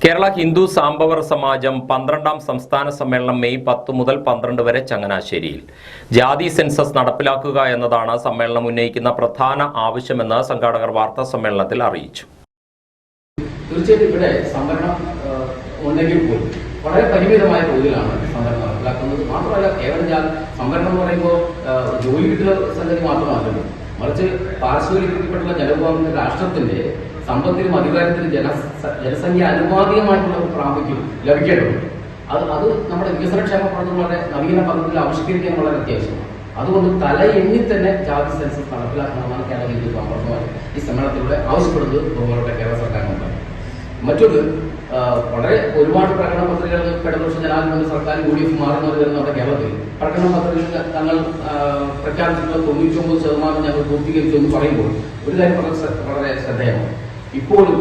കേരള ഹിന്ദു സാംബവർ സമാജം 12ാം സംസ്ഥാന സമ്മേളനം മെയ് 10 മുതൽ 12 വരെ ചങ്ങനാശ്ശേരിയിൽ. ജാതി സെൻസസ് നടപ്പിലാക്കുക എന്നതാണ് സമ്മേളനം ഉന്നയിക്കുന്ന പ്രധാന ആവശ്യമെന്ന് സംഘാടകർ വാർത്താ സമ്മേളനത്തിൽ അറിയിച്ചു. തീർച്ചയായിട്ടും ഇവിടെ സംവരണം ഉണ്ടെങ്കിൽ പോലും വളരെ പരിമിതമായ തോതിലാണ് സംവരണം നടപ്പിലാക്കുന്നത്. മാത്രമല്ല, കേവലം സംവരണം എന്ന് പറയുമ്പോൾ ജോലി കിട്ടുന്ന സംഗതി മാത്രമല്ലല്ലോ, മറിച്ച് പാർശ്വവൽക്കരിക്കപ്പെട്ടുള്ള ജനവിഭാഗത്തിന്റെ രാഷ്ട്രത്തിന്റെ സമ്പത്തിനും അധികാരത്തിനും ജനസംഖ്യ അനുപാതികമായിട്ടുള്ള ഒരു പ്രാമുഖ്യം ലഭിക്കേണ്ടതുണ്ട്. അത് നമ്മുടെ വികസനക്ഷേമ പദ്ധതികളുടെ നവീന പദ്ധതിയിൽ ആവിഷ്കരിക്കാൻ വളരെ അത്യാവശ്യമാണ്. അതുകൊണ്ട് തല എണ്ണി തന്നെ ജാതി സെൻസസ് നടപ്പിലാക്കണമെന്നാണ് കേരള ഹിന്ദു സാംബവർ ഈ സമ്മേളനത്തിലൂടെ ആവശ്യപ്പെടുന്നത് ബഹുമാനപ്പെട്ട കേരള സർക്കാരിനുണ്ട്. മറ്റൊരു വളരെ ഒരുപാട് പ്രകടന പത്രികകൾ ഇടതുപക്ഷ ജനാധിപത്യ സർക്കാർ UDF മാറുന്നത് വരുന്ന നമ്മുടെ കേരളത്തിൽ പ്രകടന പത്രികകൾ തങ്ങൾ പ്രഖ്യാപിച്ചിട്ടുള്ള 99% ഞങ്ങൾ പൂർത്തീകരിച്ചു എന്ന് പറയുമ്പോൾ ഒരു കാര്യം വളരെ ശ്രദ്ധേയമാണ്. ഇപ്പോഴും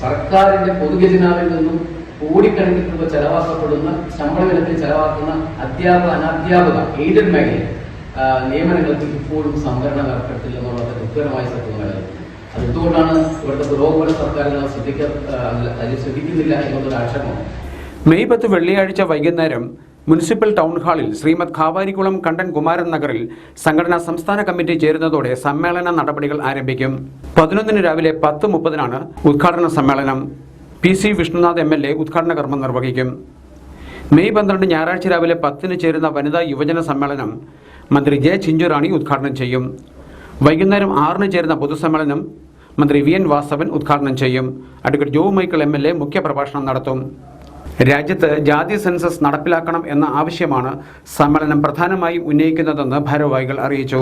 സർക്കാരിന്റെ പൊതുഖജനാവിൽ നിന്നും കോടിക്കണക്കിന് രൂപ ചെലവാക്കപ്പെടുന്ന ശമ്പള ഇനത്തിൽ ചെലവാക്കുന്ന അധ്യാപക അനധ്യാപക എയ്ഡഡ് മേഖലയിൽ നിയമനങ്ങൾക്ക് ഇപ്പോഴും സംവരണം ഏർപ്പെടുത്തില്ലെന്നുള്ളത് ദുഃഖകരമായ സത്യമാണ്. അതെന്തുകൊണ്ടാണ് ഇവിടുത്തെ പുരോഗമന സർക്കാരുകൾ ശ്രദ്ധിക്കുന്നില്ല എന്നതൊരു ആക്ഷേപമാണ്. മെയ് 10 വെള്ളിയാഴ്ച വൈകുന്നേരം മുനിസിപ്പൽ ടൗൺ ഹാളിൽ ശ്രീമദ് ഖാവാരിക്കുളം കണ്ടൻ കുമാരൻ നഗറിൽ സംഘടനാ സംസ്ഥാന കമ്മിറ്റി ചേരുന്നതോടെ സമ്മേളന നടപടികൾ ആരംഭിക്കും. 11 രാവിലെ 10:30 ഉദ്ഘാടന സമ്മേളനം. PC വിഷ്ണുനാഥ് MLA ഉദ്ഘാടന കർമ്മം നിർവഹിക്കും. മെയ് 12 ഞായറാഴ്ച രാവിലെ 10 ചേരുന്ന വനിതാ യുവജന സമ്മേളനം മന്ത്രി J. ചിഞ്ചുറാണി ഉദ്ഘാടനം ചെയ്യും. വൈകുന്നേരം 6 ചേരുന്ന പൊതുസമ്മേളനം മന്ത്രി VN വാസവൻ ഉദ്ഘാടനം ചെയ്യും. അഡ്വക്കേറ്റ് ജോ മൈക്കിൾ MLA മുഖ്യപ്രഭാഷണം നടത്തും. രാജ്യത്ത് ജാതി സെൻസസ് നടപ്പിലാക്കണം എന്ന ആവശ്യമാണ് സമ്മേളനം പ്രധാനമായും ഉന്നയിക്കുന്നതെന്ന് ഭാരവാഹികൾ അറിയിച്ചു.